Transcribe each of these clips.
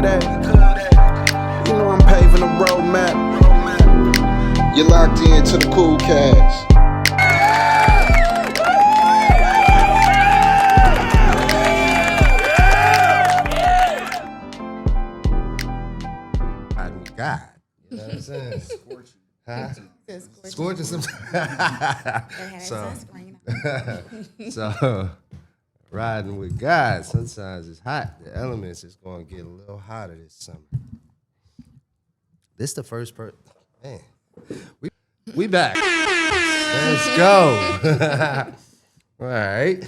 that. You know I'm paving the roadmap. You're locked into the cool cast. God, you know what I'm saying? Scorching some. So, riding with God. Sometimes it's hot. The elements is going to get a little hotter this summer. This the first person. Man, we back. Let's go. All right.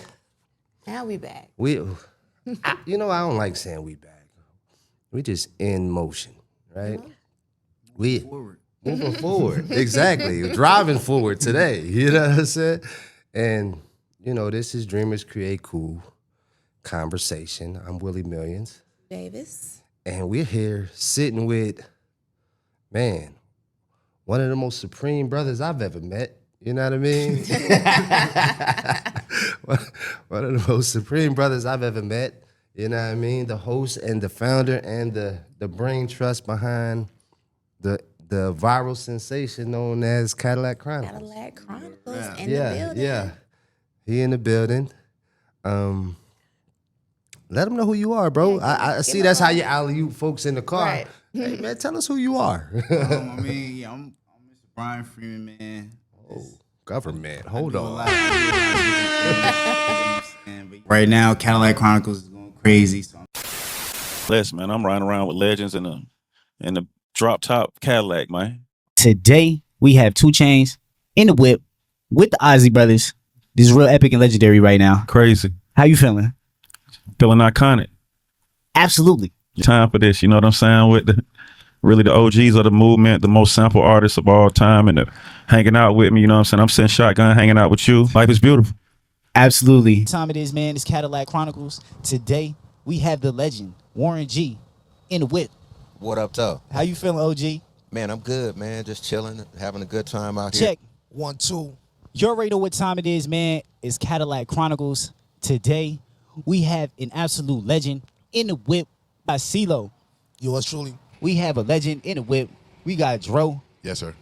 Now we back. I don't like saying we back. We just in motion, right? We moving forward. Exactly. Driving forward today. You know what I'm saying? And, this is Dreamers Create Cool Conversation. I'm Willie Millions. Davis. And we're here sitting with, man, one of the most supreme brothers I've ever met. You know what I mean? One of the most supreme brothers I've ever met. You know what I mean? The host and the founder and the brain trust behind the viral sensation known as Cadillac Chronicles. Cadillac Chronicles in the building. Yeah. He in the building. Let them know who you are, bro. I see that's how you alley-oop folks in the car. Right. Hey, man, tell us who you are. I'm Mr. Brian Freeman, man. Oh, government. Hold on. Right now, Cadillac Chronicles is going crazy. So Bless, man. I'm riding around with legends in the drop top Cadillac, man. Today, we have 2 Chainz in the whip with the Ozzy brothers. This is real epic and legendary right now. Crazy. How you feeling? Feeling iconic. Absolutely. Time for this, you know what I'm saying? With the OGs of the movement, the most sample artists of all time, and hanging out with me, you know what I'm saying? I'm sitting shotgun, hanging out with you. Life is beautiful. Absolutely. Time it is, man. It's Cadillac Chronicles. Today, we have the legend, Warren G, in the whip. What up, tough? How you feeling, OG? Man, I'm good, man. Just chilling, having a good time out here. Check. 1, 2. You already know what time it is, man. It's Cadillac Chronicles. Today, we have an absolute legend in the whip by CeeLo. Yours truly. We have a legend in the whip. We got Dro. Yes, sir.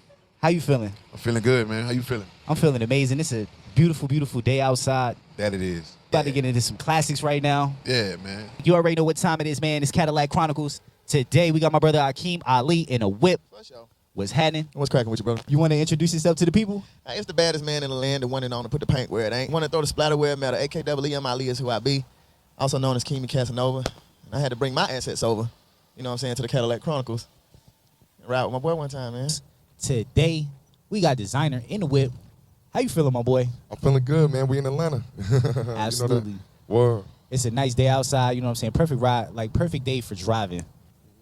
How you feeling? I'm feeling good, man. How you feeling? I'm feeling amazing. It's a beautiful, beautiful day outside. That it is. About to get into some classics right now. Yeah, man. You already know what time it is, man. It's Cadillac Chronicles. Today, we got my brother Akeem Ali in a whip. What's happening? What's cracking with you, brother? You want to introduce yourself to the people? It's the baddest man in the land, the one and on to put the paint where it ain't. Want to throw the splatter where it matter. AKWM Ali is who I be. Also known as Keemy Casanova. And I had to bring my assets over, you know what I'm saying, to the Cadillac Chronicles. Ride with my boy one time, man. Today, we got Designer in the whip. How you feeling, my boy? I'm feeling good, man. We in Atlanta. Absolutely. Word. It's a nice day outside, you know what I'm saying? Perfect ride, like perfect day for driving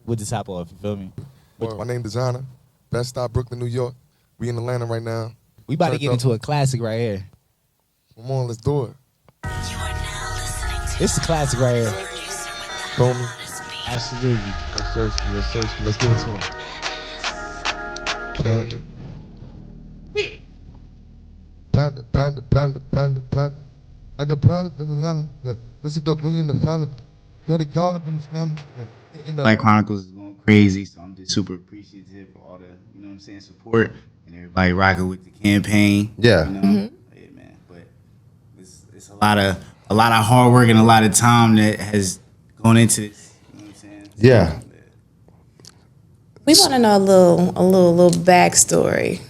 with the top off, you feel me? My name Designer. Best stop, Brooklyn, New York. We in Atlanta right now. We about to get into a classic right here. Come on, let's do it. It's a classic right here. Feel me? Absolutely. Let's give it to him. I got product in Atlanta. Let's go in the family. Got a God in the family. Cadillac Chronicles is going crazy, so I'm just super appreciative for all the, support and everybody rocking with the campaign. Yeah. Yeah, man. But it's a lot of hard work and a lot of time that has gone into this. You know what I'm saying? Yeah. We want to know a little backstory,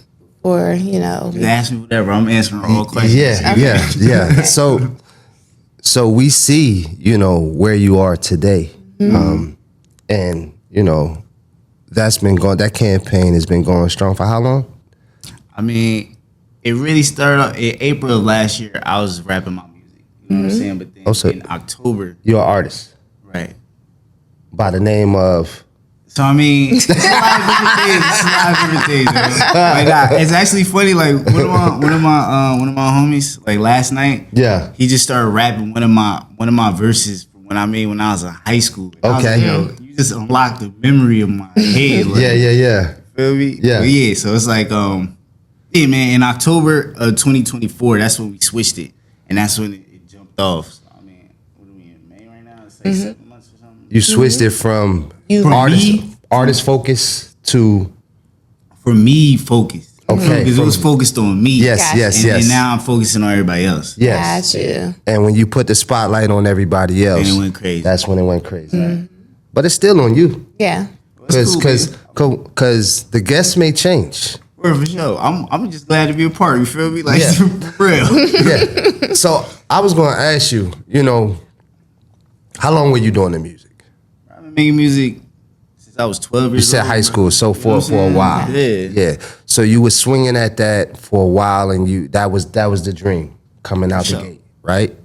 or Just ask me whatever. I'm answering all questions. Yeah. So we see, where you are today. And, that campaign has been going strong for how long? I mean, it really started off in April of last year. I was rapping my music. You know what I'm saying? But then in October. You're an artist. Right. By the name of? So, I mean, it's a lot of different things. Man. It's actually funny. Like, one of my homies, like last night, he just started rapping one of my verses from when I was in high school. And I was like, yo, you just unlocked the memory of my head. Like, yeah. Feel me? Yeah. But yeah. So it's like, man, in October of 2024, that's when we switched it, and that's when it jumped off. So, I mean, what are we in May right now? It's like 7 months or something. You switched it from artist focus to for me focus. Okay, because it was focused on me. Yes. And now I'm focusing on everybody else. Yes. Gotcha. And when you put the spotlight on everybody else, And it went crazy. That's when it went crazy. But it's still on you. Yeah. Because the guests may change. For sure. I'm just glad to be a part. You feel me? Like, Yeah. for real. Yeah. So I was going to ask you, how long were you doing the music? I've been making music since I was 12 You years said old. high school, so for a while. Yeah. So you were swinging at that for a while, and that was the dream coming out the gate, right?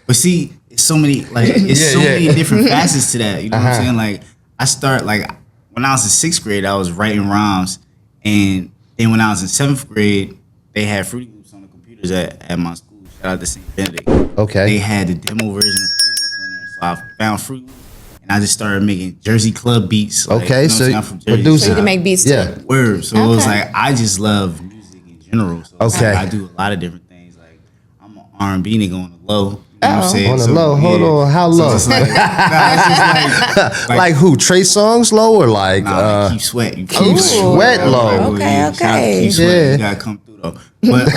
But see, it's so many many different facets to that. You know what I'm saying? Like I start when I was in 6th grade, I was writing rhymes, and then when I was in 7th grade, they had Fruity Loops on the computers at my school. Shout out to St. Benedict. Okay. They had the demo version of Fruity Loops on there, so I found Fruity Loops, and I just started making Jersey club beats. Like, Okay, you know so I'm from Jersey, producing. So you can make beats too. Yeah. Word. So it was Okay. like I just love music in general. So it's Okay. like I do a lot of different things. Like I'm an R&B nigga on the low. You know what I'm saying? On the So, low, hold on, how So low? it's like, it's just Like who? Trey Songz low or like? like Keep Sweat. You feel Keep me? Sweat low. Okay, Shout out to okay. Keep Sweat. Yeah. You gotta come through though. But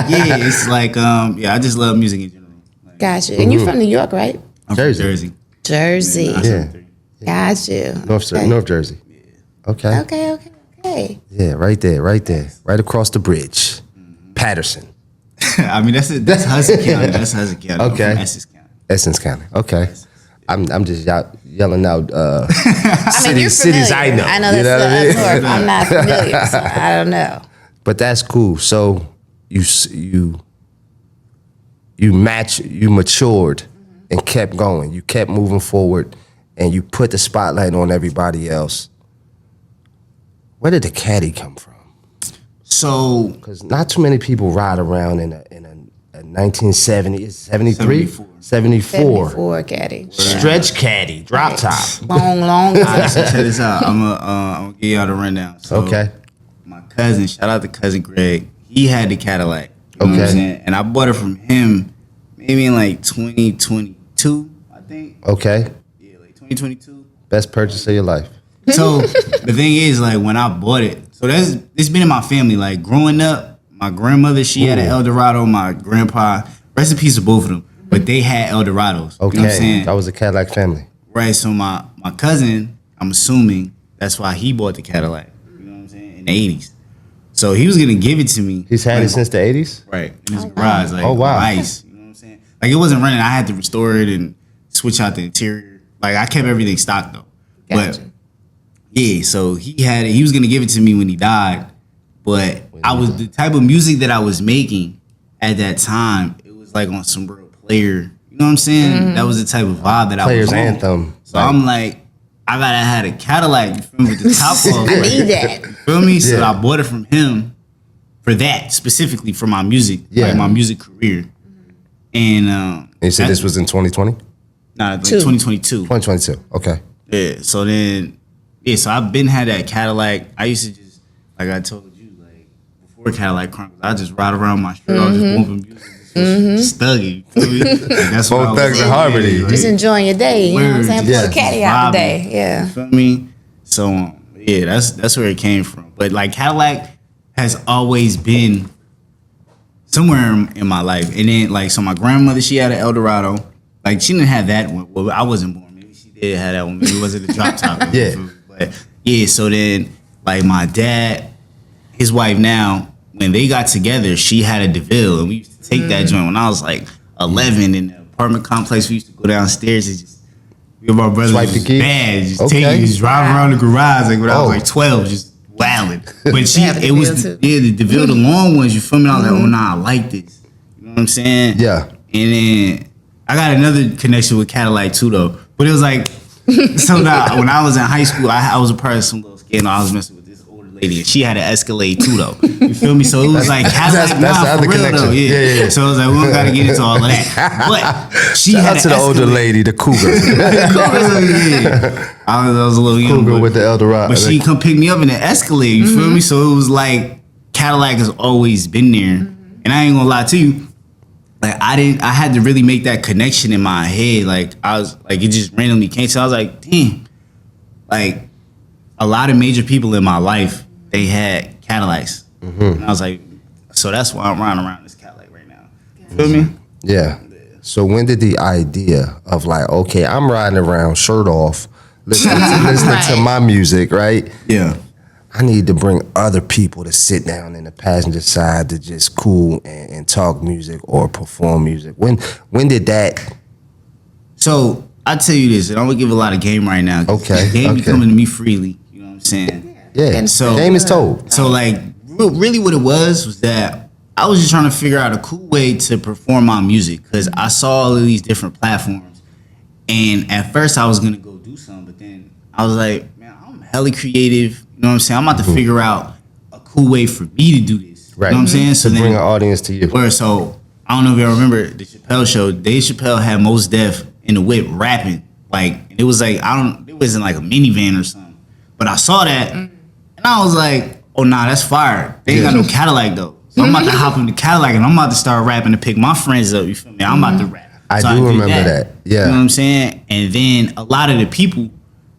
yeah, it's like I just love music in general. Like, Gotcha. And you from New York, right? I'm Jersey. from Jersey. Jersey. Yeah. Got you. North Jersey. Okay. Okay. Yeah, right there, right across the bridge, Patterson, I mean that's Hudson County. That's Hudson County. I'm Okay. from Essex County. Essence County. Okay. I'm just yelling out I mean, you're cities I familiar. know. I know You that's know what I mean? north. I'm not familiar, so I don't know. But that's cool. So you matured and kept going. You kept moving forward, and you put the spotlight on everybody else. Where did the caddy come from? So Because not too many people ride around in a 1970, 73, 74 74 caddy. stretch caddy, drop top. Long so time. check this out. I'm gonna give y'all the rundown. So, Okay. My cousin, shout out to cousin Greg. He had the Cadillac. You know what I'm Okay. saying? And I bought it from him maybe in like 2022, I think. Okay. Yeah, like 2022. Best purchase of your life. So the thing is, like when I bought it, so it's been in my family. Like growing up, my grandmother, she had an Eldorado. My grandpa, rest in peace to both of them, but they had Eldorados. Okay. You know what I'm saying? That was a Cadillac family. Right. So my cousin, I'm assuming that's why he bought the Cadillac. You know what I'm saying? In the 80s. So he was gonna give it to me. He's had it since the 80s? Right. In his garage, like Oh, wow. on ice. You know what I'm saying? Like it wasn't running. I had to restore it and switch out the interior. Like I kept everything stocked though. Gotcha. But yeah, so he had it. He was gonna give it to me when he died. But I was the type of music that I was making at that time. It was like on some real player. You know what I'm saying? That was the type of vibe that Player's I was on. anthem. So I'm like, I gotta have a Cadillac. You feel me? With the top off. I need that. You feel me? So Yeah. I bought it from him for that specifically for my music, Yeah. like my music career. And You said this was in 2020? nah, like Two. 2022. 2022. Okay. Yeah. So then, so I've been had that Cadillac. I used to just, like I told you, like before Cadillac Chronicles, I just ride around my street, I was just bumping music, just thugging. You feel me? Like, that's what I Both was thugs in doing. harmony. Like, Just enjoying your day. You know what I'm saying? Pull Yeah. the caddy out today. vibing. Yeah. You feel me? So yeah, that's where it came from. But like Cadillac has always been somewhere in my life. And then like so my grandmother, she had an Eldorado. Like she didn't have that one. Well, I wasn't born. Maybe she did have that one. Maybe it wasn't a drop top. Yeah. But yeah, so then like my dad, his wife now, when they got together, she had a DeVille, and we used to take that joint when I was like 11 in the apartment complex. We used to go downstairs and just give our brothers Swipe the just key? bad, just Okay. take it, just drive around the garage like when I Oh. was like 12, just wilding. But she, have a it was DeVille, the DeVille, the long ones. You feel me? I was like, oh nah, I like this. You know what I'm saying? Yeah. And then I got another connection with Cadillac too, though. But it was like, so now when I was in high school, I was a part of some little scandal. I was messing with this older lady, and she had an Escalade too, though. You feel me? So it was like Cadillac, that's the nah, other for real connection. though, Yeah. So it was like we don't gotta get into all of that. But she Shout had out to an the older Escalade. lady, the cougar. Yeah. I was a little young, Cougar with the Eldorado. but she come pick me up in the Escalade. You feel me? So it was like Cadillac has always been there, and I ain't gonna lie to you. Like I had to really make that connection in my head. Like I was like it just randomly came. So I was like, damn, like a lot of major people in my life, they had Cadillacs. And I was like, so that's why I'm riding around this Cadillac right now. You feel me? Yeah. So when did the idea of like, okay, I'm riding around shirt off, listening to my music, right? Yeah. I need to bring other people to sit down in the passenger side to just cool and talk music or perform music. When did that? So I tell you this, and I'm gonna give a lot of game right now. Okay. Game be coming to me freely. You know what I'm saying? Yeah. And so game is told. So like, really, what it was that I was just trying to figure out a cool way to perform my music because I saw all of these different platforms, and at first I was gonna go do something, but then I was like, man, I'm hella creative. You know what I'm saying? I'm about to figure out a cool way for me to do this. Right. You know what I'm saying? So to then, bring an audience to you. So I don't know if y'all remember the Chappelle show. Dave Chappelle had Mos Def in the whip rapping, like, and it was like it wasn't like a minivan or something, but I saw that and I was like, oh nah, that's fire. They ain't got no Cadillac though, so I'm about to hop in the Cadillac and I'm about to start rapping to pick my friends up. You feel me? I'm about to rap. I So do did remember that. Yeah. You know what I'm saying? And then a lot of the people,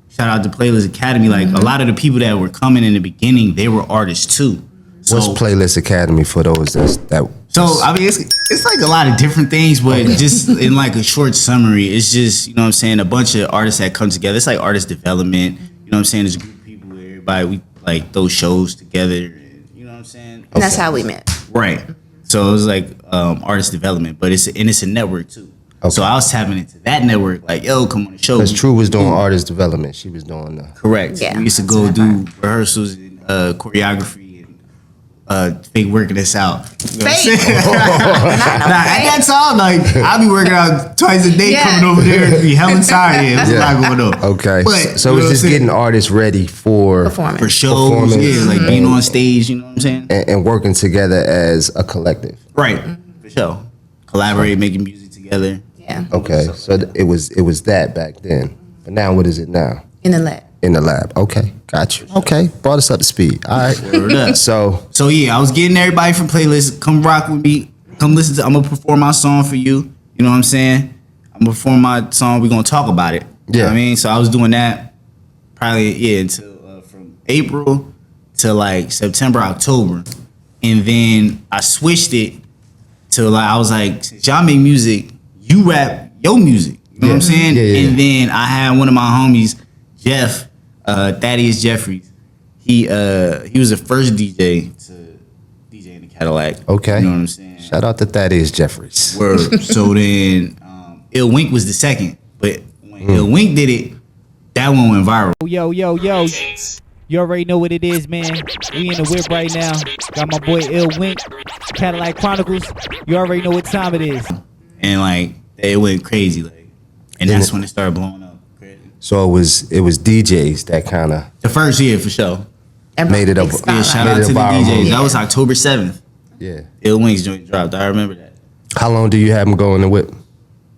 shout out to Playlist Academy, like a lot of the people that were coming in the beginning, they were artists too. So, What's Playlist Academy for those that? So I mean, it's like a lot of different things, but just in like a short summary, it's just, you know what I'm saying, a bunch of artists that come together. It's like artist development. You know what I'm saying? There's a group of people where everybody, we like those shows together. And, you know what I'm saying? And that's how we met. Right. So it was like artist development, but it's a network too. Okay. So I was tapping into that network, like, yo, come on the show. Because True was doing artist development. She was doing the. Correct. Yeah. We used to go do rehearsals and choreography and fake working this out. You know what I'm saying? Nah, at that time, like, I'll be working out twice a day, coming over there and be hella tired. Yeah, there's a lot going on. Okay. But, so you know it's what just I'm saying? getting artists ready for Performance. For shows, performance. yeah, like being on stage, you know what I'm saying? and working together as a collective. Right. For sure. Collaborate, making music together. Yeah. Okay. So it was that back then. But now what is it now? In the lab. In the lab. Okay. Got you. Okay. Brought us up to speed. All right. Word up. So yeah, I was getting everybody from playlists. Come rock with me. Come listen to. I'm gonna perform my song for you. You know what I'm saying? I'm gonna perform my song. We're gonna talk about it. You know what I mean? So I was doing that probably until from April to like September, October, and then I switched it to like I was like, since y'all make music, you rap your music. You know what I'm saying? Yeah. And then I had one of my homies, Jeff. Thaddeus Jeffries, he was the first DJ to DJ in the Cadillac. Okay. You know what I'm saying? shout out to Thaddeus Jeffries. Word. So then Ill Wink was the second. But when Ill Wink did it, that one went viral. Yo. You already know what it is, man. We in the whip right now. Got my boy Ill Wink, Cadillac Chronicles. You already know what time it is. And like it went crazy, like, and that's when it started blowing up. So it was DJs that kind of The first year for sure. made it up. Yeah, shout made out it to the viral. DJs. That was October 7th. Yeah. Ill Wink's joint dropped. I remember that. How long do you have them go in the whip?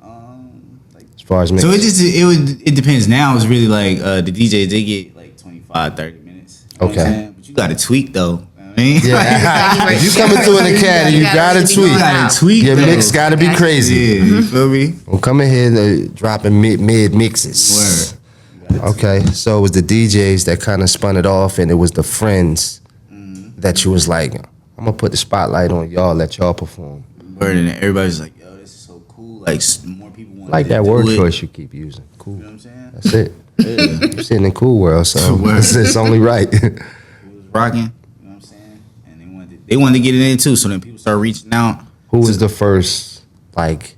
As far as mix? So it depends. Now it's really like the DJs, they get like 25, 30 minutes. You know what I'm saying? But you got to tweak though. I mean, Yeah. If you coming through in the caddy, you gotta tweak. You gotta tweak. Your though. mix gotta be crazy. Yeah, you feel me? Don't come in here dropping mid mixes. Word. Okay, so it was the DJs that kind of spun it off, and it was the friends that you was like, I'm gonna put the spotlight on y'all, let y'all perform. Word, and everybody's like, yo, this is so cool. Like more people want Like to that do word it. choice you keep using. Cool. You know what I'm saying? That's it. You're sitting in cool world, so Word. it's only right. It was rocking. You know what I'm saying? And they wanted to get it in too. So then people started reaching out. Who was the first, like,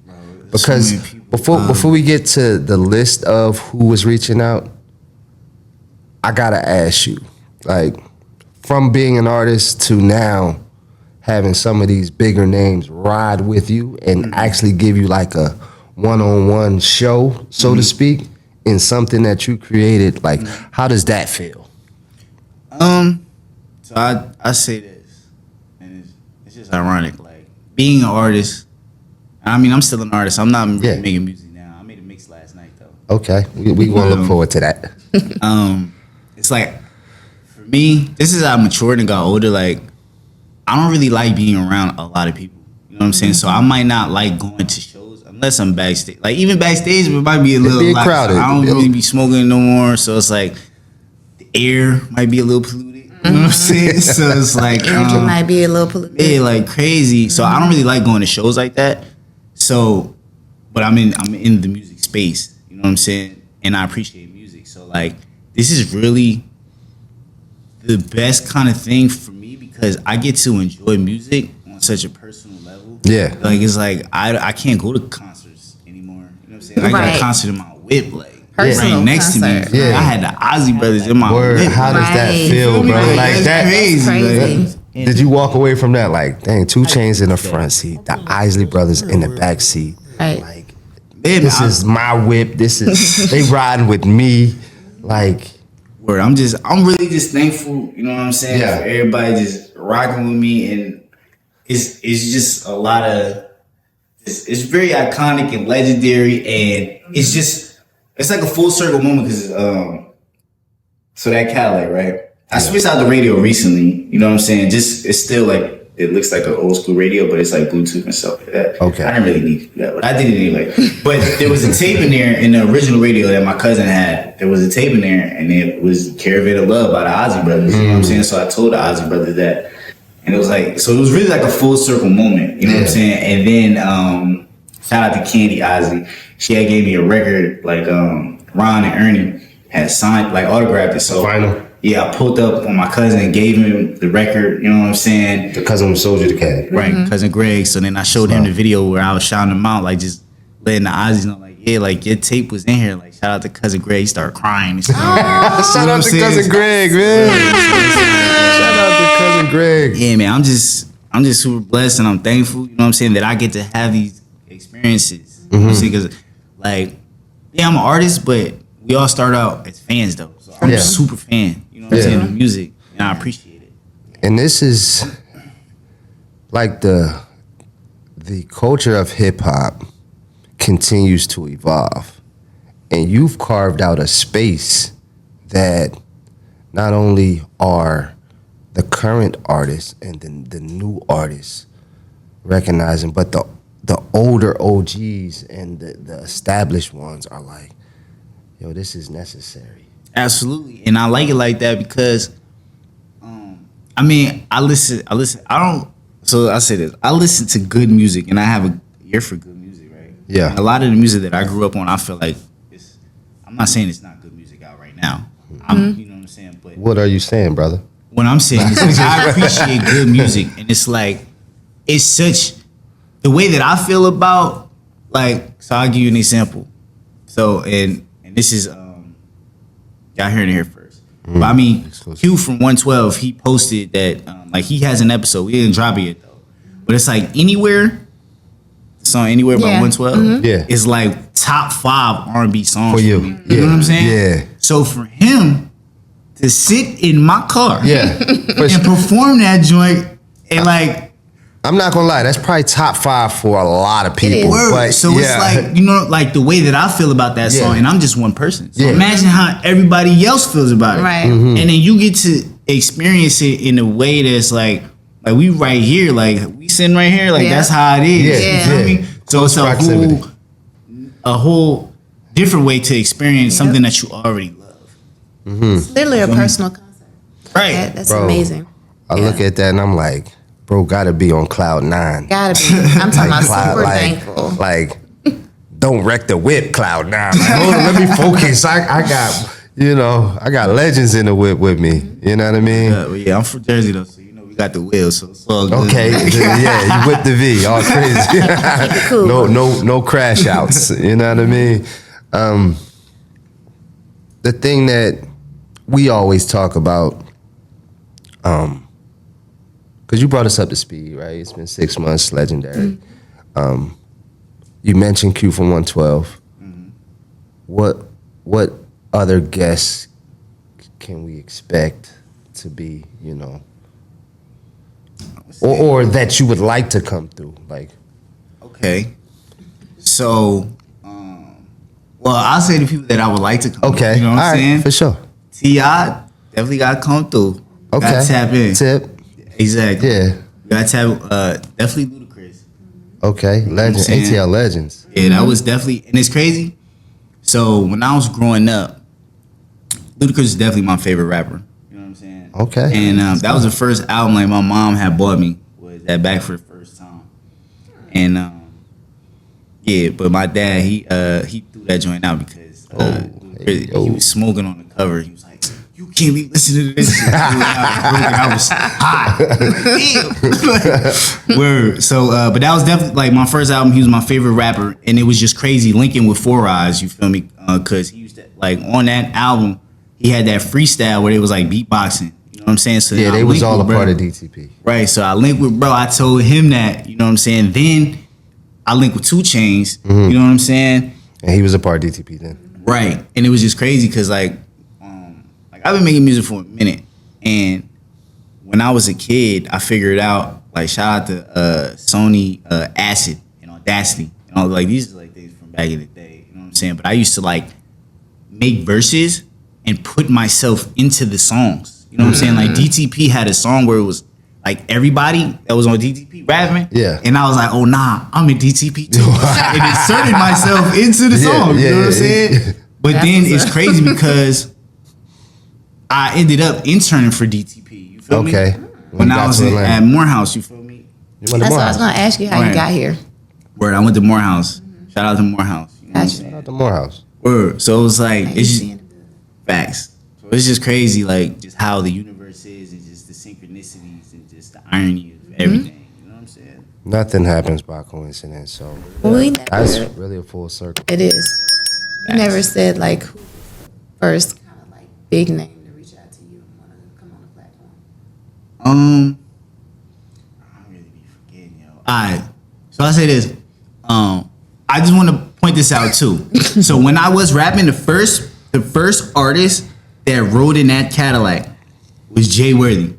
because so many people. before we get to the list of who was reaching out, I gotta ask you, like, from being an artist to now having some of these bigger names ride with you and actually give you like a one-on-one show, so to speak, in something that you created, like, how does that feel? So I say this, and it's just ironic. Like being an artist. I mean, I'm still an artist. I'm not really making music now. I made a mix last night though. Okay, we gonna look forward to that. It's like for me, this is how I matured and got older. Like I don't really like being around a lot of people. You know what I'm saying? So I might not like going to shows unless I'm backstage. Like even backstage, it might be a little be like, crowded. I don't really be smoking no more. So it's like air might be a little polluted. You know what I'm saying? So it's like Energy might be a little polluted. yeah, like crazy. So I don't really like going to shows like that. So, but I'm in the music space. You know what I'm saying? And I appreciate music. So like, this is really the best kind of thing for me because I get to enjoy music on such a personal level. Yeah. Like it's like I can't go to concerts anymore. You know what I'm saying? I got Right. a concert in my whip, like Personal right next concert. to me. Yeah. I had the Ozzy Brothers in my Word. whip. How does that Right. feel, bro? Like, Like that's that. crazy. Crazy. Like, Did you walk away from that like, dang, 2 Chainz in the front seat, the Isley Brothers in the back seat? Right. Like, man, this is my whip. This is they riding with me. Like, word. I'm really just thankful, you know what I'm saying, Yeah. for everybody just rocking with me, and it's just a lot of it's very iconic and legendary, and it's like a full circle moment because so that Cadillac, right? I switched out the radio recently, you know what I'm saying? Just it's still like it looks like an old school radio, but it's like Bluetooth and stuff like that. Okay. I didn't really need to do that, but I did it anyway. But there was a tape in there in the original radio that my cousin had. There was a tape in there, and it was Caravan of Love by the Ozzy Brothers. You know what I'm saying? So I told the Ozzy Brothers that. And it was like, so it was really like a full circle moment. You know what I'm saying? And then shout out to Candy Ozzy. She had gave me a record, like Ron and Ernie had signed, like autographed it. So Vinyl. yeah, I pulled up on my cousin and gave him the record, you know what I'm saying? the cousin who sold you the caddy. Right, cousin Greg. So then I showed him the video where I was shouting him out, like just letting the Ozzies know, like, yeah, like your tape was in here. Like, shout out to cousin Greg. He started crying. Shout out to cousin Greg, man. Shout out to cousin Greg. Yeah, man, I'm just super blessed and I'm thankful, you know what I'm saying, that I get to have these experiences. You know what I'm saying? Because, like, yeah, I'm an artist, but we all start out as fans, though. So I'm a super fan, you know what I'm saying, of music, and I appreciate it. And this is like the culture of hip hop continues to evolve. And you've carved out a space that not only are the current artists and the new artists recognizing, but the older OGs and the established ones are like, yo, this is necessary. Absolutely. And I like it like that because, I mean, I listen, so I say this, I listen to good music and I have a ear for good music, right? Yeah. And a lot of the music that I grew up on, I feel like I'm not saying it's not good music out right now. You know what I'm saying? But What are you saying, brother? what I'm saying is like, I appreciate good music, and it's like, it's such, the way that I feel about, like, so I'll give you an example. So, and this is, y'all hearing it here first. But I mean, Q from 112, he posted that, like, he has an episode, we didn't drop it yet though, but it's like Anywhere, the song Anywhere by 112, Yeah. is like top 5 R&B songs For you. me. You know what I'm saying? Yeah. So for him to sit in my car Yeah. and perform that joint, and like, I'm not gonna lie, that's probably top 5 for a lot of people. is. But so it's like, you know, like the way that I feel about that song, and I'm just one person. So imagine how everybody else feels about it. Right. And then you get to experience it in a way that's like we right here, like we sitting right here, like that's how it is. Yeah. You feel me? So it's proximity. a whole different way to experience something that you already love. It's literally a personal concert. Right. That's Bro, amazing. I look at that and I'm like, bro, gotta be on cloud 9. Gotta be. I'm talking about Cloud, super like, thankful. Like, don't wreck the whip, cloud 9. Like, hold on, let me focus. I got, I got legends in the whip with me. You know what I mean? Well, yeah, I'm from Jersey though, so you know we got the wheels, so it's all good. Okay, yeah, you with the V, all crazy. Cool. No crash outs. You know what I mean? The thing that we always talk about, because you brought us up to speed, right? It's been 6 months, legendary. You mentioned Q from 112. What other guests can we expect to be, or that you would like to come through? Like, okay. So, well, I'll say the people that I would like to come okay, through, you know what all I'm right, saying? for sure. T.I. definitely got to come through. Okay, Got to tap in. Tip, Exactly. yeah. Got to tap, definitely Ludacris. Okay, legend, saying? ATL legends. Yeah, that was definitely, and it's crazy. So when I was growing up, Ludacris is definitely my favorite rapper. You know what I'm saying? Okay. And that was the first album like my mom had bought me, was that Back for the First Time. And yeah, but my dad he threw that joint out because he was smoking on the cover. He was like, "You can't be listening to this shit." I was hot. Damn. Word. So, but that was definitely like my first album. He was my favorite rapper, and it was just crazy linking with Four Eyes. You feel me? Because he used to like on that album, he had that freestyle where it was like beatboxing. You know what I'm saying? So yeah, they was all a part of DTP. Right. So I linked with bro. I told him that. You know what I'm saying? Then I linked with 2 Chainz. You know what I'm saying? And he was a part of DTP then. Right. And it was just crazy because like I've been making music for a minute, and when I was a kid, I figured out like shout out to Sony Acid and Audacity, and all like these are like things from back in the day. You know what I'm saying? But I used to like make verses and put myself into the songs. You know what I'm saying? Like DTP had a song where it was like everybody that was on DTP rapping. Yeah. And I was like, oh nah, I'm in DTP too. And inserted myself into the song. You know what I'm saying? But then it's crazy because I ended up interning for DTP. You feel me? Okay. When I was at Morehouse, you feel me? That's what I was gonna ask you how you got here. Word, I went to Morehouse. Shout out to Morehouse. You know Gotcha. Shout out to Morehouse. Word. So it was like it's just facts. So it's just crazy, like just how the universe is, and just the synchronicities, and just the irony of everything. You know what I'm saying? Nothing happens by coincidence, so that's really a full circle. It is. You never said like who first kind of like big name to reach out to you and want to come on the platform. I really be forgetting, yo. Alright. So I say this. I just want to point this out too. So when I was rapping, the first artist that rode in that Cadillac was Jay Worthy.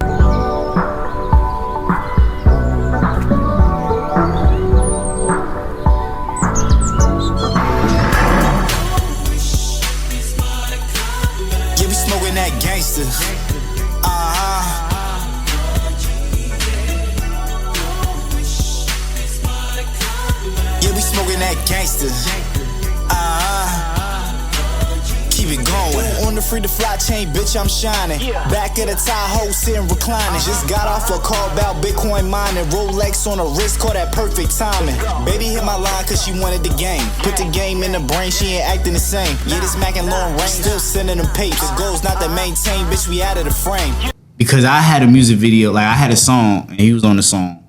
Keep it going. On the free to fly chain, bitch, I'm shining. Back at the Tahoe, sitting reclining. Just got off a call about Bitcoin mining. Rolex on the wrist, call that perfect timing. Baby hit my line cause she wanted the game. Put the game in the brain, she ain't acting the same. Yeah, this Mac and long range, still sending them papes. The goal's not to maintain, bitch, we out of the frame. Because I had a music video, like I had a song, and he was on the song,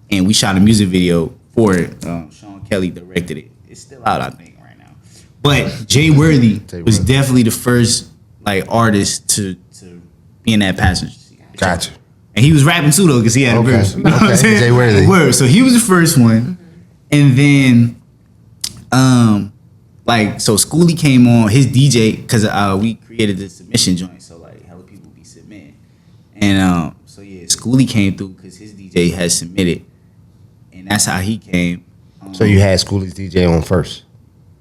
and we shot a music video for it. Sean Kelly directed it. It's still out, I think, right now. But Jay Worthy was definitely the first like artist to be in that passenger seat. Gotcha. And he was rapping too though, because he had a verse. You know what I'm saying? Jay Worthy. Word. So he was the first one, and then like so Schoolie came on his DJ because we created the submission joint, so like hella people be submitting, and so yeah, Schoolie came through because his DJ had submitted, and that's how he came. So you had Schoolie's DJ on first?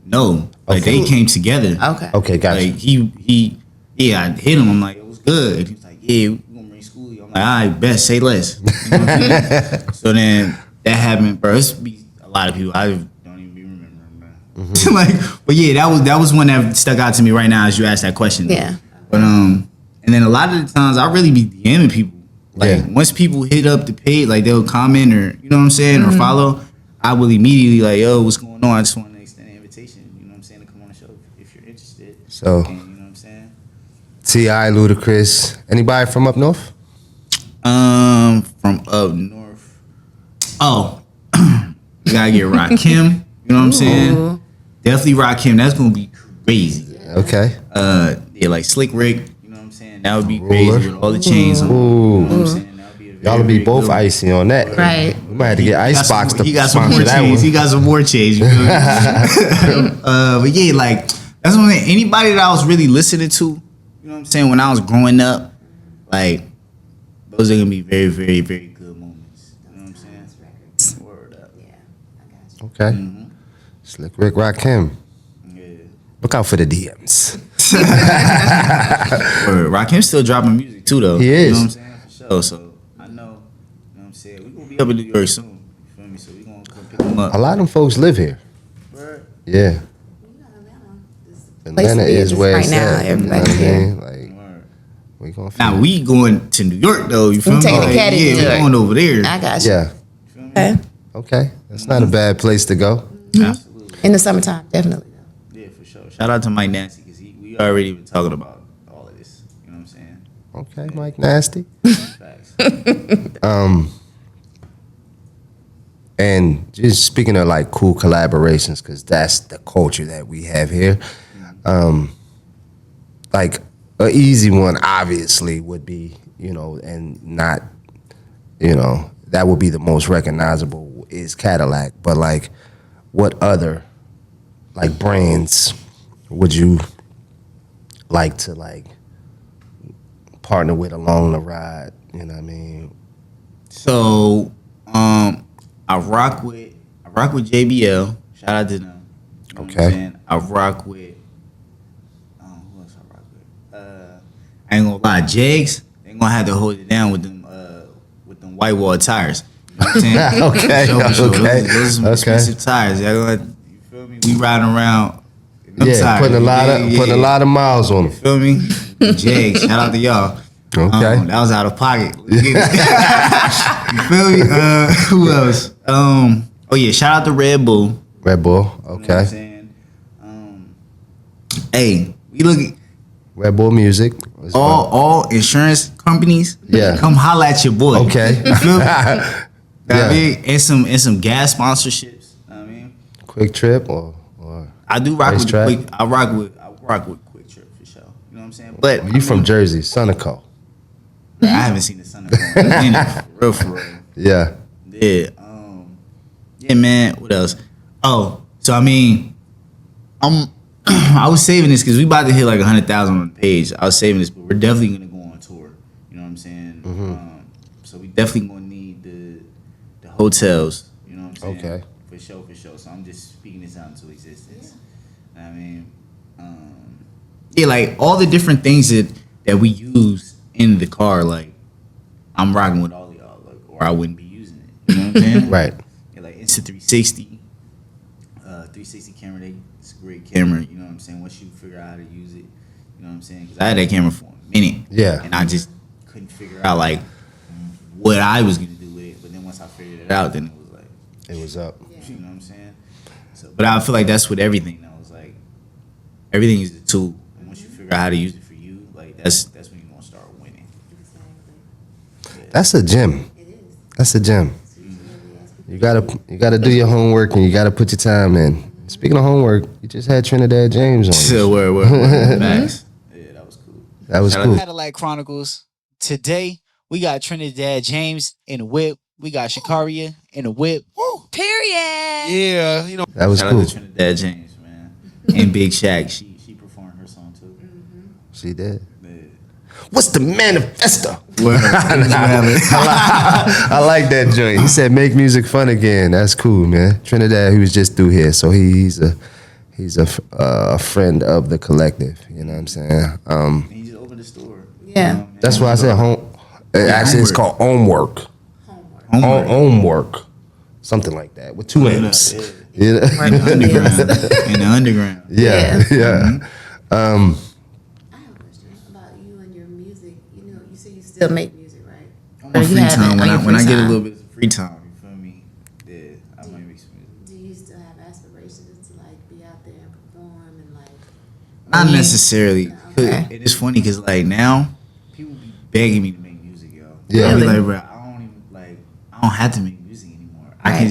No, like they came together. Okay, gotcha. Like I hit him. I'm like, it was good. He was like, yeah, we gonna bring Schoolie. I'm like, all right, best say less. You know what I mean? So then that happened, bro. It's be a lot of people. I don't even be remembering, bro. Like, but yeah, that was one that stuck out to me right now as you asked that question. Yeah. But and then a lot of the times I really be DMing people. Like once people hit up the page, like they'll comment or you know what I'm saying or follow. I will immediately like, yo, what's going on? I just want to extend an invitation, you know what I'm saying, to come on the show if you're interested. So, and, you know what I'm saying? T.I., Ludacris, anybody from up north? From up north. Oh, we gotta get Rakim, you know what I'm saying? Definitely Rakim, that's gonna be crazy. Okay. Yeah, like Slick Rick, you know what I'm saying? That would be crazy with all the chains on. Ooh. You know what I'm saying? Y'all will be both icy on that. Right. We might have to get Icebox to He got some more that one. chains. He got some more chains. You know? But yeah, like that's one thing. Anybody that I was really listening to, you know what I'm saying, when I was growing up, like those are gonna be very, very, very good moments. You know what I'm saying? Word up. Yeah, I got you. Okay. Slick Rick, Rakim. Yeah. Look out for the DMs. Word. Rakim's still dropping music too, though. He is. You know what I'm saying? For sure. So I know. You know what I'm saying? We're gonna be up in New York soon. You feel me? So we're gonna come pick them up. A lot of them folks live here. Word. Yeah. Atlanta is where right it's now. at. You know what I Everybody's here. mean? Like, We gonna now we going to New York though. You feel me? taking the caddy to New we York. going over there. I got you. Yeah. Okay. Okay. That's not a bad place to go. Absolutely. In the summertime, definitely. Yeah, for sure. Shout out to Mike Nasty because we already been talking about all of this. You know what I'm saying? Okay, Mike Nasty. Facts. And just speaking of like cool collaborations, because that's the culture that we have here. Like an easy one, obviously, would be, and not, that would be the most recognizable is Cadillac. But like, what other like brands would you like to like partner with along the ride? You know what I mean? So, I rock with JBL. Shout out to them. You know what I'm saying? I rock with. Who else I rock with? I ain't gonna lie, Jags. They gonna have to hold it down with them white wall tires. You know what I'm saying? Okay, For sure. okay, Those are some expensive tires. Y'all gonna, you feel me? We riding around. in them Yeah, tires. putting a lot of miles on them. You feel me? Jags. Shout out to y'all. Okay. That was out of pocket. You feel me? Who else? Oh yeah, shout out to Red Bull. Red Bull, You know what I'm okay. saying? Hey, we look at Red Bull music. all insurance companies. Yeah. Come holla at your boy. Okay. You feel me? Yeah. I mean, and some gas sponsorships. I mean, Quick Trip or I do rock with Racetrack? Quick. I rock with Quick Trip for sure. You know what I'm saying? But you from Jersey, Sunoco. I haven't seen the sun for real. Yeah. Yeah. Yeah, man. What else? Oh, so I mean, I was saving this because we about to hit like 100,000 on the page. I was saving this, but we're definitely gonna go on tour. You know what I'm saying? So we definitely gonna need the hotels. You know what I'm saying? Okay. For sure. So I'm just speaking this out into existence. I mean, yeah, like all the different things that we use in the car, like I'm rocking with all of y'all, like, or I wouldn't be using it. You know what I'm saying? Right. Yeah, like Insta360, 360 camera. It's a great camera. You know what I'm saying? Once you figure out how to use it, you know what I'm saying? Because I had that camera for a minute. Yeah. And I just couldn't figure out like what I was gonna do with it. But then once I figured it out, then it was like It was up. you know what I'm saying? So, but I feel like that's with everything now. It's like everything is a tool, and once you figure out how to use it for you, like that's when you're gonna start winning. That's a gem. That's a gem. You gotta do your homework and you gotta put your time in. Speaking of homework, you just had Trinidad James on. So word. Facts. Yeah, that was cool. That was Shout out cool. Cadillac Chronicles. Today, we got Trinidad James in the whip. We got Shakaria in the whip. Period. Yeah, you know. That was Shout cool. out to Trinidad James, man, and Big Shaq. She performed her song too. She did. Yeah. What's the manifesto? Word. I like that joint. He said, "Make music fun again." That's cool, man. Trinidad, he was just through here, so he's a friend of the collective. You know what I'm saying? He just opened the store. Yeah. That's why I said home. Actually, it's called homework. Homework, something like that, with two M's. In the underground. Yeah. I have a question about you and your music. You say you still make music, right? On my free time, when I get a little bit of free time, you feel me? Yeah, I might make some music. Do you still have aspirations to like be out there and perform and like? Not necessarily. Okay. It is funny because like now, people be begging me to make music, yo. Yeah. I be Really? like, bro, I don't have to make music anymore. I can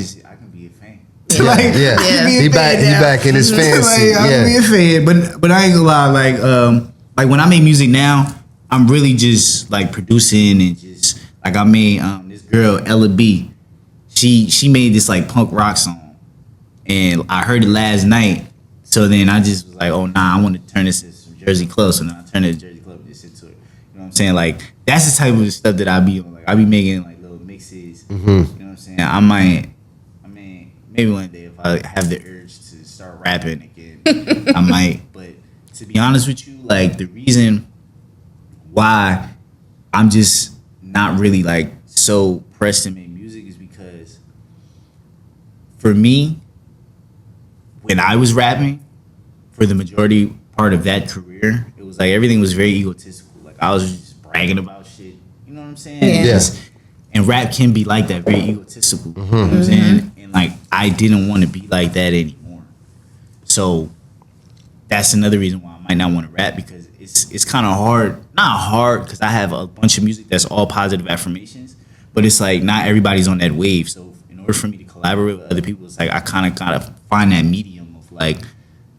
be a fan. Yeah. He back in his fancy. I can be a fan, but I ain't gonna lie. Like when I make music now, I'm really just like producing and just like I made this girl Ella B. She made this like punk rock song, and I heard it last night. So then I just was like, oh nah, I want to turn this into some Jersey Club. So now I turned it to Jersey Club and just into it. You know what I'm saying? Like that's the type of stuff that I be on. Like I be making like little mixes. You know what I'm saying? I mean, maybe one day if I have the urge to start rapping again, I might. But to be honest with you, like the reason why I'm just not really like so pressed to make music is because for me, when I was rapping, for the majority part of that career, it was like everything was very egotistical. Like I was just bragging about shit. You know what I'm saying? Yeah. And rap can be like that, very egotistical. You know what I'm saying? And like, I didn't want to be like that anymore. So that's another reason why I might not want to rap, because it's kind of hard. Not hard, because I have a bunch of music that's all positive affirmations, but it's like not everybody's on that wave. So in order for me to collaborate with other people, it's like I kind of gotta find that medium of like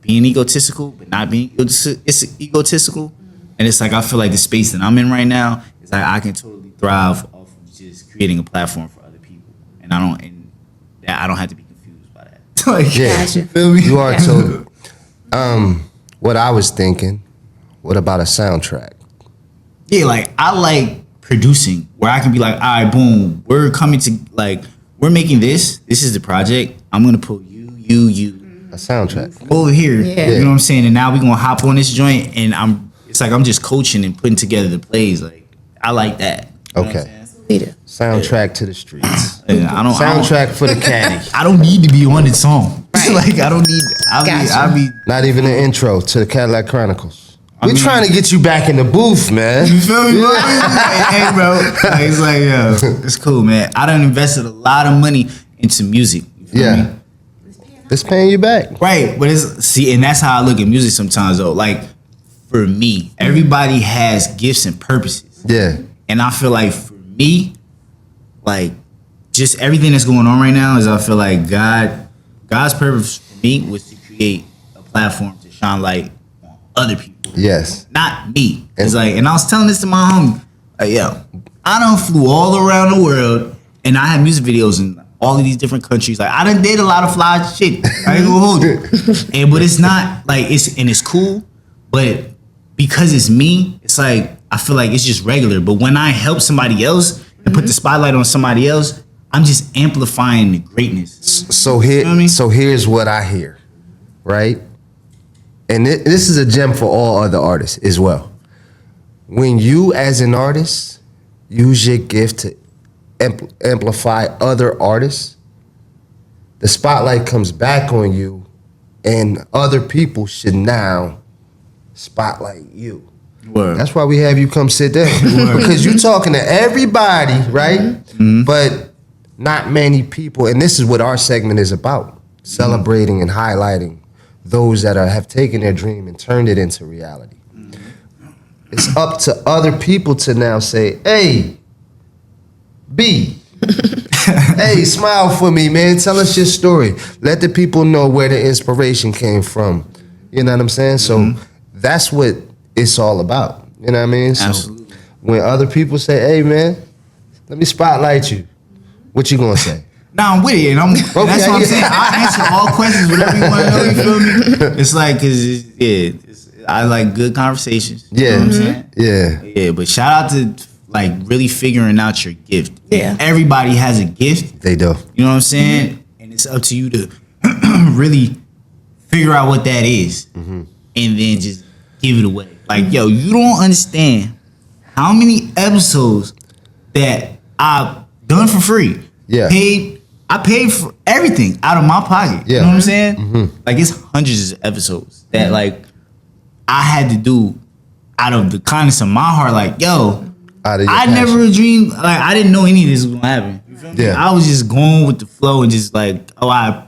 being egotistical but not being egotistical. And it's like I feel like the space that I'm in right now is like I can totally thrive off of just creating a platform for other people, and I don't have to be confused by that. Like, Yeah, Gotcha. feel me? you are so. What I was thinking, what about a soundtrack? Yeah, like I like producing where I can be like, all right, boom, we're coming to like we're making this. This is the project. I'm gonna pull you. A soundtrack. Over here. Yeah. You know what I'm saying? And now we're gonna hop on this joint, and it's like I'm just coaching and putting together the plays. Like I like that. You know what I'm Okay. Leader. Soundtrack to the streets. saying? I don't Soundtrack for the caddy. I don't need to be on the song. Like I don't need. I be. Not even an intro to the Cadillac Chronicles. We're trying to get you back in the booth, man. You feel me, bro? Hey, bro. Like, it's like, yo, it's cool, man. I done invested a lot of money into music. You feel me? It's paying you back. Right, but and that's how I look at music sometimes though. Like for me, everybody has gifts and purposes. Yeah. And I feel like for me, like just everything that's going on right now is I feel like God's purpose for me was to create a platform to shine light on other people. Yes. Not me. It's like, and I was telling this to my homie, like, yo, I done flew all around the world and I had music videos in all of these different countries. Like I done did a lot of fly shit. I ain't gonna hold you. But it's not like it's cool, but because it's me, it's like I feel like it's just regular. But when I help somebody else and put the spotlight on somebody else, I'm just amplifying the greatness. So here's what I hear, right? And this is a gem for all other artists as well. When you, as an artist, use your gift to amplify other artists, the spotlight comes back on you, and other people should now spotlight you. Word. That's why we have you come sit down. Because you're talking to everybody, right? Mm-hmm. But not many people, and this is what our segment is about, celebrating and highlighting those that have taken their dream and turned it into reality. It's up to other people to now say, hey, B, hey, smile for me, man. Tell us your story. Let the people know where the inspiration came from. You know what I'm saying? So that's what it's all about. You know what I mean? So Absolutely. when other people say, hey, man, let me spotlight you, what you gonna say? Nah, I'm with it, and that's what I'm saying. I answer all questions, whatever you want to know. You feel me? It's like, cause I like good conversations. You know what I'm saying? Yeah. But shout out to like really figuring out your gift. Yeah. Everybody has a gift. They do. You know what I'm saying? And it's up to you to really figure out what that is, and then just give it away. Like, yo, you don't understand how many episodes that I've done for free. Yeah. I paid for everything out of my pocket. Yeah. You know what I'm saying? Like it's hundreds of episodes that like I had to do out of the kindness of my heart. Like, yo, I never dreamed, like I didn't know any of this was gonna happen. You feel me? Yeah. I was just going with the flow and just like,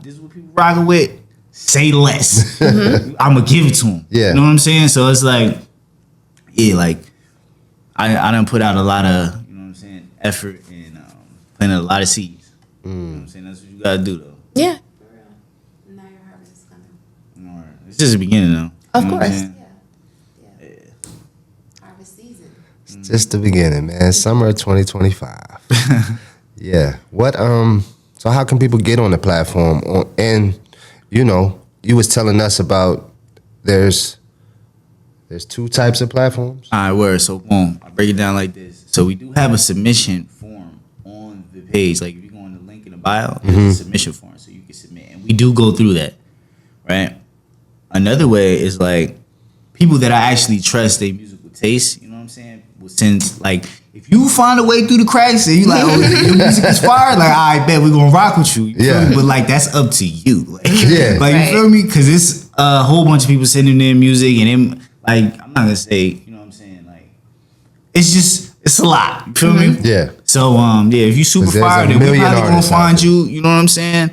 this is what people rocking with. Say less. I'm gonna give it to them. Yeah. You know what I'm saying? So it's like, yeah, like I done put out a lot of, you know what I'm saying, effort and planted a lot of seeds. You know what I'm saying? That's what you gotta do though. Yeah. Now your harvest is coming. All right. It's just the beginning though. Of You know what I'm course. saying? Harvest season. It's just the beginning, man. Summer of 2025. Yeah. What so how can people get on the platform? And you know, you was telling us about there's two types of platforms. All right, word. So boom, I break it down like this. So we do have a submission form on the page. Like if you go on the link in the bio, there's a submission form, so you can submit, and we do go through that, right? Another way is like people that I actually trust their musical taste. You know what I'm saying? Will send like if you find a way through the cracks and you like, oh, your music is fire. Like I bet we're gonna rock with you. You feel me? But like that's up to you. Like, like you feel me? Because it's a whole bunch of people sending in music and then like I'm not gonna say, you know what I'm saying, like it's a lot. You feel me? Yeah. So yeah, if you super 'Cause there's fire, a then we million probably gonna artists out find there. you. You know what I'm saying?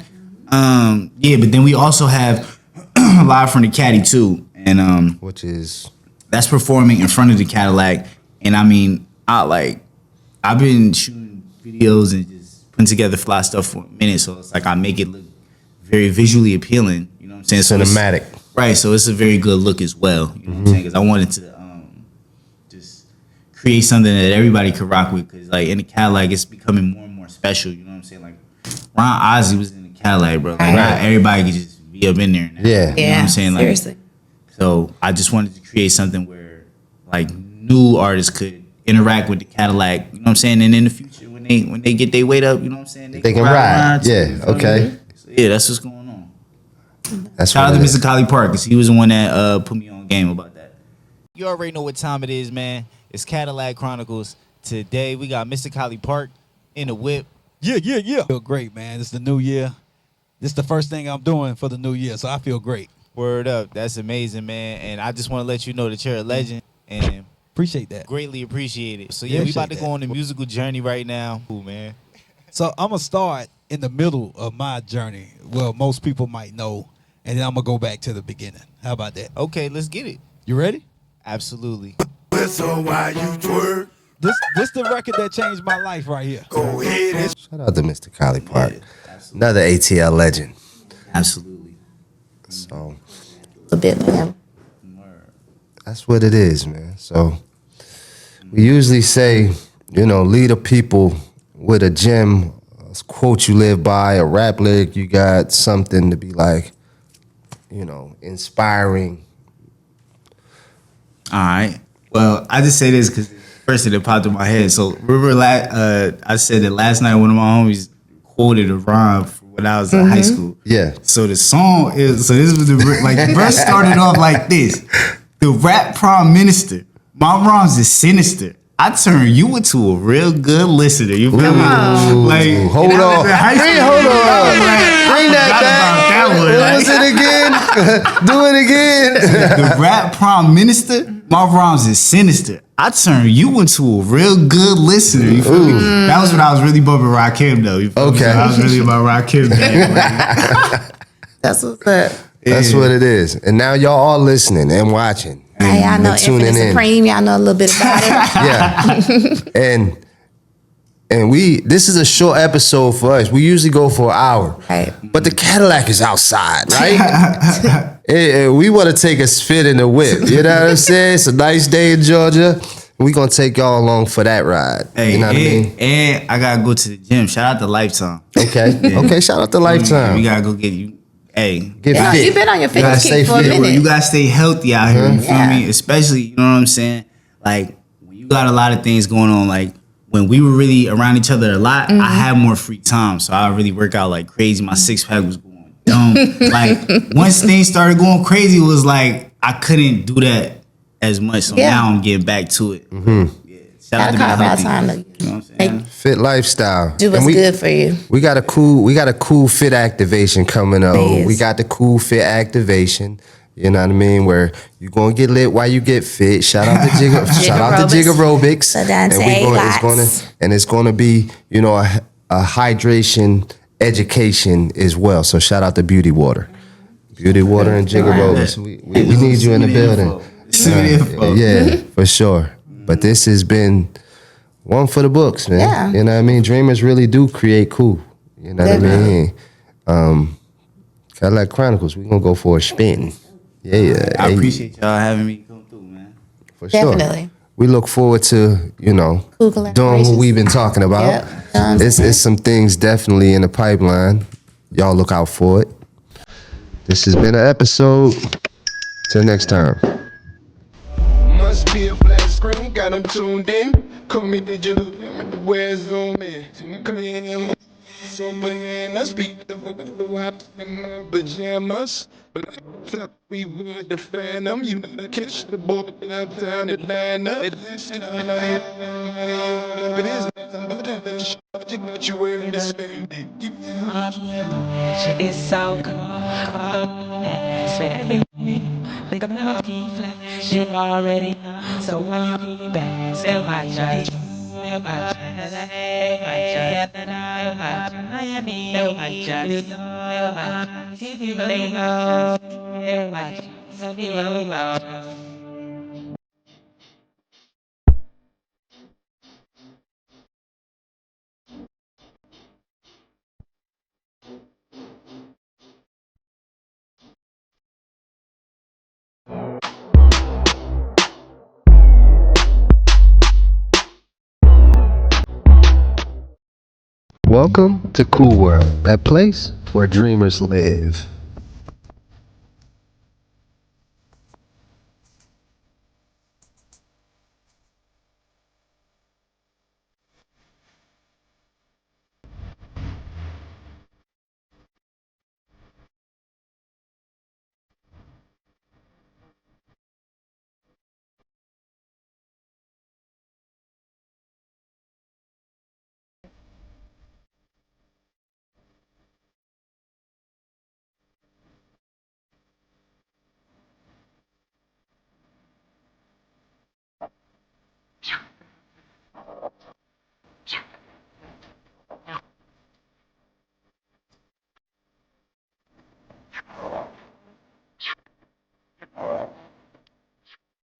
Yeah, but then we also have live from the Caddy too, and which is that's performing in front of the Cadillac. And I mean, I've been shooting videos and just putting together fly stuff for a minute, so it's like I make it look very visually appealing. You know what I'm saying? So cinematic. Right, so it's a very good look as well. You know what I'm saying? Because I wanted to just create something that everybody could rock with. Because like in the Cadillac, it's becoming more and more special. You know what I'm saying? Like Ron Ozzy was in the Cadillac, bro. Like not everybody could just be up in there. Now. Yeah, You know what I'm saying? Like, seriously. so I just wanted to create something where like new artists could interact with the Cadillac. You know what I'm saying? And in the future, when they get their weight up, you know what I'm saying? They can ride. too, Yeah, you feel me? okay. So, yeah, that's what's going on. That's Shout out what to it is. Mr. Collie Park, because he was the one that put me on game about that. You already know what time it is, man. It's Cadillac Chronicles. Today we got Mr. Collie Park in the whip. Yeah. Feel great, man. It's the new year. This is the first thing I'm doing for the new year, so I feel great. Word up. That's amazing, man. And I just want to let you know that you're a legend and Appreciate that. greatly appreciate it. So yeah, we about to Appreciate go on a musical journey right now. Cool, man. So I'm gonna start in the middle of my journey. Well, most people might know, and then I'm gonna go back to the beginning. How about that? Okay, let's get it. You ready? Absolutely. So why you twerk? This the record that changed my life right here. Go ahead. Shout out to Mr. Collie Park, another ATL legend. Absolutely. So A bit, man. that's what it is, man. So we usually say, lead a people with a gem, a quote you live by, a rap lyric you got, something to be like, inspiring. All right. Well, I just say this because the first thing that popped in my head. So remember, I said that last night one of my homies quoted a rhyme from when I was in high school. Yeah. So the song is, so this was the verse started off like this: the rap prime minister, my rhymes is sinister. I turn you into a real good listener. You feel me? Like, Hold and I on. was in high Bring school. that back. What was it again? Do it again. The rap prime minister, my rhymes is sinister. I turn you into a real good listener. You feel me? That was when I was really bumping Rakim though. You feel me? So I was really about Rakim. That's what's up. That's what it is. And now y'all all listening and watching. Hey, y'all know and tuning Infinite in. Supreme. Y'all know a little bit about it. Yeah. And this is a short episode for us. We usually go for an hour. Right. But the Cadillac is outside, right? We want to take a spin in the whip. You know what I'm saying? It's a nice day in Georgia. We're going to take y'all along for that ride. Hey, you know what I mean? And I got to go to the gym. Shout out to Lifetime. Okay. Yeah. Okay, shout out to Lifetime. We got to go get you. Hey, Get Yeah, fit. you've been on your You gotta fitness stay kick for a fit. minute. You gotta stay healthy out here. You feel Yeah. me? Especially, you know what I'm saying? Like when you got a lot of things going on. Like when we were really around each other a lot, I had more free time, so I really work out like crazy. My 6-pack was going dumb. Like once things started going crazy, it was like I couldn't do that as much. So Yeah. now I'm getting back to it. Yeah. Shout out Gotta to carve being out healthy. time to You know what I'm saying? Fit lifestyle. do what's And we, good for you. We got a cool fit activation coming up. Yes. We got the cool fit activation. You know what I mean? Where you gonna get lit while you get fit. Shout out to Jig Aerobics. So Dante, it's gonna be, a hydration education as well. So shout out to Beauty Water. Beauty Water and Jig Aerobics. We need you in the building. Yeah, for sure. But this has been one for the books, man. Yeah. You know what I mean? Dreamers really do create cool. You know what I mean? Cadillac Chronicles, we're going to go for a spin. Yeah. I appreciate y'all having me come through, man. For sure. Definitely. We look forward to, Cool doing what we've been talking about. Yep. It's some things definitely in the pipeline. Y'all look out for it. This has been an episode. Till next time. Must be a flat screen, got them tuned in. Call me digital, where's zoom in? Come in, zoom in. I speak the wap in my pajamas. But I thought we would defend them. You know, catch the ball downtown Atlanta. It is but you wearing the same thing. It's so cold. Think about you already know. so back, sell my child. Welcome to Cool World, that place where dreamers live.